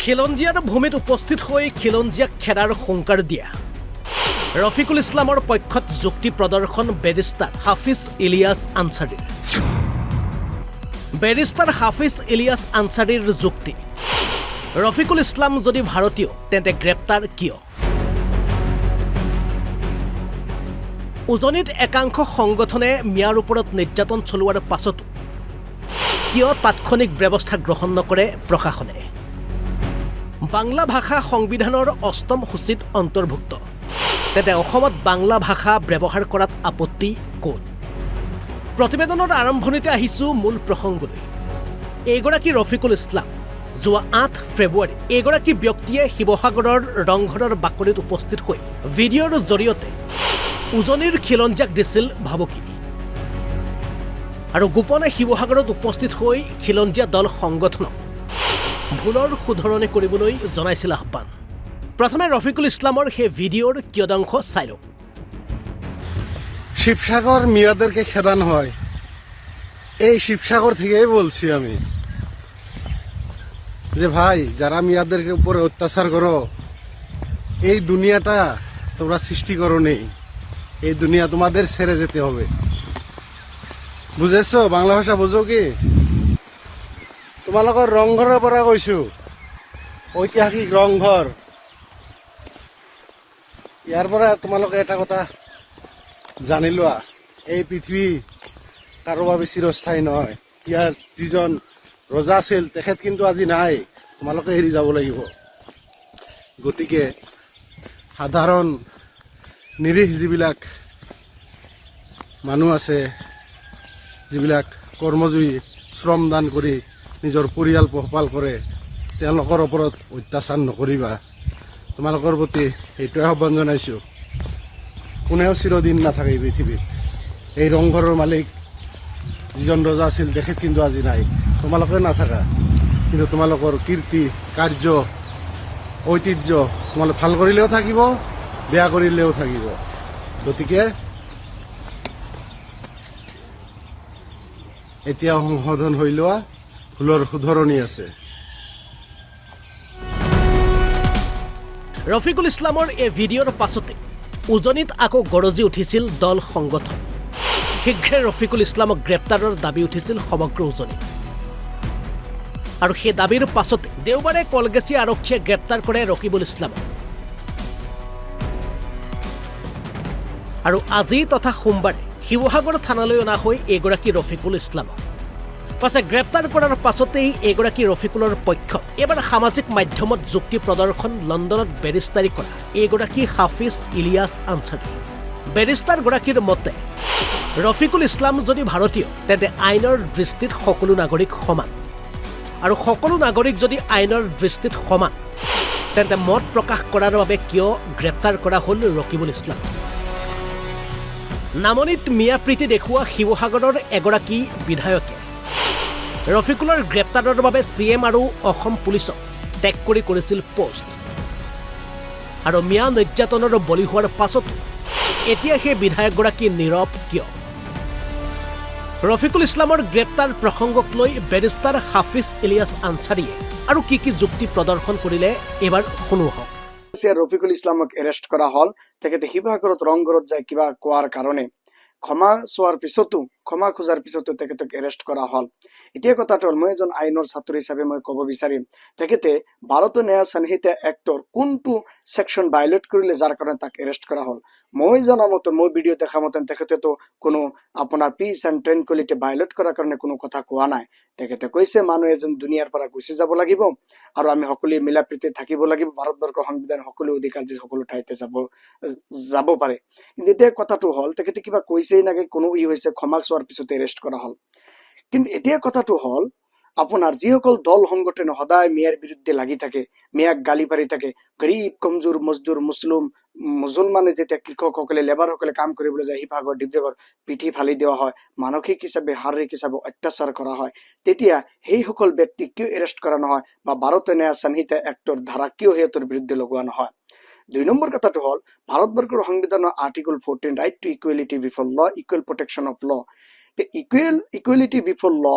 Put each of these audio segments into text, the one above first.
খিলঞ্জীয়াৰ ভূমিত উপস্থিত হৈ খিলঞ্জীয়াক খেদাৰ হুংকাৰ দিয়া ৰফিকুল ইছলামৰ পক্ষত যুক্তি প্ৰদৰ্শন বেৰিষ্টাৰ হাফিজ ইলিয়াছ আনছাৰীৰ বেৰিষ্টাৰ হাফিজ ইলিয়াছ আনছাৰীৰ যুক্তি ৰফিকুল ইছলাম যদি ভাৰতীয় তেন্তে গ্ৰেপ্তাৰ কিয় উজনিত একাংশ সংগঠনে মিয়াৰ ওপৰত নিৰ্যাতন চলোৱাৰ পাছতো কিয় তাৎক্ষণিক ব্যৱস্থা গ্ৰহণ নকৰে প্ৰশাসনে বাংলা ভাষা সংবিধানৰ অষ্টম সূচীত অন্তৰ্ভুক্ত তেন্তে অসমত বাংলা ভাষা ব্যৱহাৰ কৰাত আপত্তি ক'ত প্ৰতিবেদনৰ আৰম্ভণিতে আহিছোঁ মূল প্ৰসংগলৈ এইগৰাকী ৰফিকুল ইছলাম যোৱা 8 ফেব্ৰুৱাৰী এইগৰাকী ব্যক্তিয়ে শিৱসাগৰৰ ৰংঘৰৰ বাকৰিত উপস্থিত হৈ ভিডিঅ'ৰ জৰিয়তে উজনিৰ খিলঞ্জীয়াক দিছিল ভাবুকি আৰু গোপনে শিৱসাগৰত উপস্থিত হৈ খিলঞ্জীয়া দল সংগঠনক ভুলৰ শুধৰণি কৰিবলৈ জনাইছিল আহ্বান প্ৰথমে ৰফিকুল ইছলামৰ সেই ভিডিঅ'ৰ কিয়দাংশ চাই লওক শিবসাগর মিয়াদেরকে খেদানো হয় এই শিবসাগর থেকেই বলছি আমি যে ভাই যারা মিয়াদেরকে উপরে অত্যাচার করো এই দুনিয়াটা তোমরা সৃষ্টি করো নেই এই দুনিয়া তোমাদের ছেড়ে যেতে হবে বুঝেছো বাংলা ভাষা বুঝো কি তোমালোকৰ ৰংঘৰৰ পৰা কৈছো ঐতিহাসিক ৰংঘৰ ইয়াৰ পৰা তোমালোকে এটা কথা জানি লোৱা এই পৃথিৱী কাৰো বাবে চিৰস্থায়ী নহয় ইয়াৰ যিজন ৰজা আছিল তেখেত কিন্তু আজি নাই তোমালোকে এৰি যাব লাগিব গতিকে সাধাৰণ নিৰীহ যিবিলাক মানুহ আছে যিবিলাক কৰ্মজীৱী শ্ৰমদান কৰি নিজৰ পৰিয়াল পোহপাল কৰে তেওঁলোকৰ ওপৰত অত্যাচাৰ নকৰিবা তোমালোকৰ প্ৰতি এইটোৱে আহ্বান জনাইছোঁ কোনেও চিৰদিন নাথাকে এই পৃথিৱীত এই ৰংঘৰৰ মালিক যিজন ৰজা আছিল তেখেত কিন্তু আজি নাই তোমালোকে নাথাকা কিন্তু তোমালোকৰ কীৰ্তি কাৰ্য ঐতিহ্য তোমালোকে ভাল কৰিলেও থাকিব বেয়া কৰিলেও থাকিব গতিকে এতিয়া সংশোধন হৈ লোৱা ভুলৰ শুধৰণি আছে ৰফিকুল ইছলামৰ এই ভিডিঅ'ৰ পাছতে উজনিত আকৌ গৰজি উঠিছিল দল সংগঠন শীঘ্ৰে ৰফিকুল ইছলামক গ্ৰেপ্তাৰৰ দাবী উঠিছিল সমগ্ৰ উজনিত আৰু সেই দাবীৰ পাছতে দেওবাৰে কলগেছি আৰক্ষীয়ে গ্ৰেপ্তাৰ কৰে ৰকিবুল ইছলামক আৰু আজি তথা সোমবাৰে শিৱসাগৰ থানালৈ অনা হৈ এইগৰাকী ৰফিকুল ইছলামক পাছে গ্ৰেপ্তাৰ কৰাৰ পাছতেই এইগৰাকী ৰফিকুলৰ পক্ষত এবাৰ সামাজিক মাধ্যমত যুক্তি প্ৰদৰ্শন লণ্ডনত বেৰিষ্টাৰী কৰা এইগৰাকী হাফিজ ইলিয়াছ আনছাৰী বেৰিষ্টাৰগৰাকীৰ মতে ৰফিকুল ইছলাম যদি ভাৰতীয় তেন্তে আইনৰ দৃষ্টিত সকলো নাগৰিক সমান আৰু সকলো নাগৰিক যদি আইনৰ দৃষ্টিত সমান তেন্তে মত প্ৰকাশ কৰাৰ বাবে কিয় গ্ৰেপ্তাৰ কৰা হ'ল ৰকিবুল ইছলাম নামনিত মিয়া প্ৰীতি দেখুওৱা শিৱসাগৰৰ এগৰাকী বিধায়কে ৰফিকুলৰ গ্ৰেপ্তাৰৰ বাবে CM আৰু অসম পুলিচক টেগ কৰি কৰিছিল পোষ্ট আৰু মিয়া নিৰ্যাতনৰ বলি হোৱাৰ পাছতো এতিয়া সেই বিধায়কগৰাকী নীৰৱ কিয় ৰফিকুল ইছলামৰ গ্ৰেপ্তাৰ প্ৰসংগক লৈ বেৰিষ্টাৰ হাফিজ ইলিয়াছ আনছাৰীয়ে আৰু কি যুক্তি প্ৰদৰ্শন কৰিলে এবাৰ শুনো হওক ৰফিকুল ইছলামক এৰেষ্ট কৰা হল তেখেতে শিৱসাগৰত ৰংঘৰত যায় কিবা কোৱাৰ কাৰণে ক্ষমা খোজাৰ পিছতো তেখেতক এৰেষ্ট কৰা হল এতিয়া কথাটো হ'ল মই এজন আইনৰ ছাত্ৰ হিচাপে মই ক'ব বিচাৰিম তেখেতে ভাৰতীয় ন্যায় সংহিতা এক্টৰ কোনটো সেকশন ভায়োলেট কৰিলে যাৰ কাৰণে তাক এৰেষ্ট কৰা হল মই জনা মতে মই ভিডিঅ' দেখা মতে তেখেতেতো কোনো আপোনাৰ পিচ এণ্ড ট্ৰেংকুইলিটি ভায়োলেট কৰাৰ কাৰণে কোনো কথা কোৱা নাই তেখেতে কৈছে মানুহ এজন দুনিয়াৰ পৰা গুচি যাব লাগিব আৰু আমি সকলোৱে মিলা প্ৰীতি থাকিব লাগিব ভাৰতবৰ্ষৰ সংবিধান সকলো অধিকাৰ যি সকলো ঠাইতে যাব পাৰে কিন্তু এতিয়া কথাটো হ'ল তেখেতে কিবা কৈছেই নাকি কোনো হৈছে ক্ষমা চোৱাৰ পিছতে এৰেষ্ট কৰা হল কিন্তু এতিয়া কথাটো হ'ল আপোনাৰ যিসকল দল সংগঠন সদায় মিয়াৰ বিৰুদ্ধে লাগি থাকে মিয়াক গালি পাৰি থাকে গৰীব কমজোৰ মজদুৰ মুছলমানে যেতিয়া কৃষকসকলে লেবাৰসকলে কাম কৰিবলৈ যায় শিৱসাগৰ ডিব্ৰুগড় পিঠি ফালি দিয়া হয় মানসিক হিচাপে শাৰীৰিক হিচাপে অত্যাচাৰ কৰা হয় তেতিয়া সেইসকল ব্যক্তিক কিয় এৰেষ্ট কৰা নহয় বা ভাৰতীয় ন্যায় সংহিতা এক্টৰ ধাৰা কিয় সিহঁতৰ বিৰুদ্ধে লগোৱা নহয় 2 নম্বৰ কথাটো হ'ল ভাৰতবৰ্ষৰ সংবিধানৰ article 14 right to equality before law equal protection of law equality before law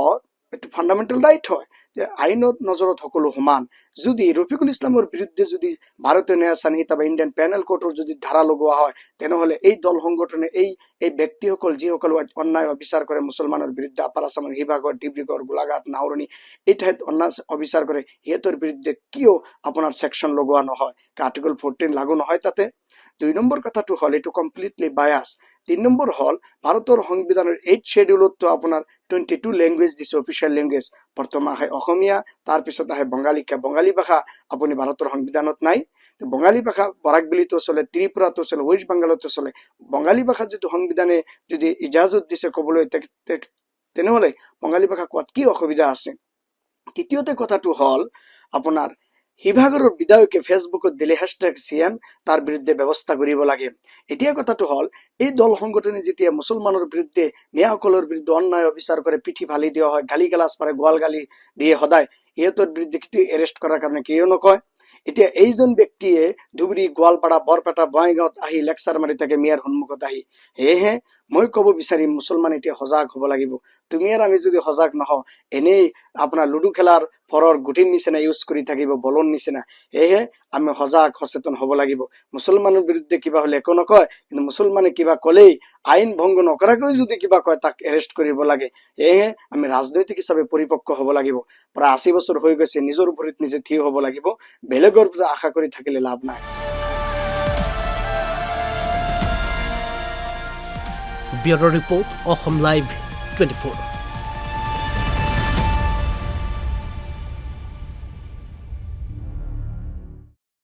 এটা ফান্ডামেন্টাল ৰাইট হয় যে আইনৰ নজৰত সকলো সমান। যদি ৰফিকুল ইছলামৰ বিৰুদ্ধে যদি ভাৰতীয় ন্যায় সংহিতা বা ইণ্ডিয়ান পেনেল কোৰ্টৰ যদি ধাৰা লগোৱা হয়, তেনেহলে এই দল সংগঠনে এই ব্যক্তিসকল যিসকল অন্যায় অবিচাৰ কৰে মুছলমানৰ বিৰুদ্ধে, আপাৰ আছামৰ শিৱসাগৰ, ডিব্ৰুগড়, গোলাঘাট, নাওৰণি এই ঠাইত অন্যায় অবিচাৰ কৰে, সিহঁতৰ বিৰুদ্ধে কিয় আপোনাৰ ছেকশ্যন লগোৱা নহয়, আৰ্টিকল 14 লাগু নহয় তাতে? 2 নম্বৰ কথাটো হ'ল এইটো কমপ্লিটলি বায়াস। 3 নম্বৰ হ'ল ভাৰতৰ সংবিধানৰ 8 শ্বেডিউলতো আপোনাৰ 22 লেংগুৱেজ দিছে, অফিচিয়েল লেংগুৱেজ। প্ৰথম আহে অসমীয়া, তাৰপিছত আহে বঙালীকা। বঙালী ভাষা আপুনি ভাৰতৰ সংবিধানত নাই। বঙালী ভাষা বৰাকবেলিতো চলে, ত্ৰিপুৰাতো চলে, ৱেষ্ট বেংগলতো চলে। বঙালী ভাষা যদি সংবিধানে যদি ইজাজত দিছে ক'বলৈ, তেনেহলে বঙালী ভাষা কোৱাত কি অসুবিধা আছে? তৃতীয়তে কথাটো হ'ল আপোনাৰ শিৱসাগৰৰ বিধায়কে ফেচবুকত দিলে #CM, তাৰ বিৰুদ্ধে ব্যৱস্থা কৰিব লাগে। এতিয়া কথাটো হ'ল এই দল সংগঠনে যেতিয়া মুছলমানৰ বিৰুদ্ধে, মিয়াসকলৰ বিৰুদ্ধে অন্যায় অবিচাৰ কৰে, পিঠি ফালি দিয়া হয়, গালি গালাজ পাৰে, গোৱাল গালি দিয়ে সদায়, সিহঁতৰ বিৰুদ্ধে কিন্তু এৰেষ্ট কৰাৰ কাৰণে কিয় নকয়? এতিয়া এইজন ব্যক্তিয়ে ধুবুৰী, গোৱালপাৰা, বৰপেটা, বঙাইগাঁৱত আহি লেকচাৰ মাৰি থাকে মিয়াৰ সন্মুখত আহি। সেয়েহে মই ক'ব বিচাৰিম মুছলমান এতিয়া সজাগ হ'ব লাগিব। তুমি আৰু আমি যদি সজাগ নহওঁ, এনেই আপোনাৰ লুডু খেলাৰ ফৰৰ গুটিৰ নিচিনা ইউজ কৰি থাকিব, বলৰ নিচিনা। সেয়েহে আমি সজাগ সচেতন হ'ব লাগিব। মুছলমানৰ বিৰুদ্ধে কিবা হ'লে একো নকয়, কিন্তু মুছলমানে কিবা ক'লেই, আইন ভংগ নকৰাকৈ যদি কিবা কয় তাক এৰেষ্ট কৰিব লাগে। সেয়েহে আমি ৰাজনৈতিক হিচাপে পৰিপক্ক হ'ব লাগিব। প্ৰায় 80 বছৰ হৈ গৈছে, নিজৰ ভৰিত নিজে থিয় হ'ব লাগিব। বেলেগৰ পৰা আশা কৰি থাকিলে লাভ নাই। Bureau' report, Assam live 24।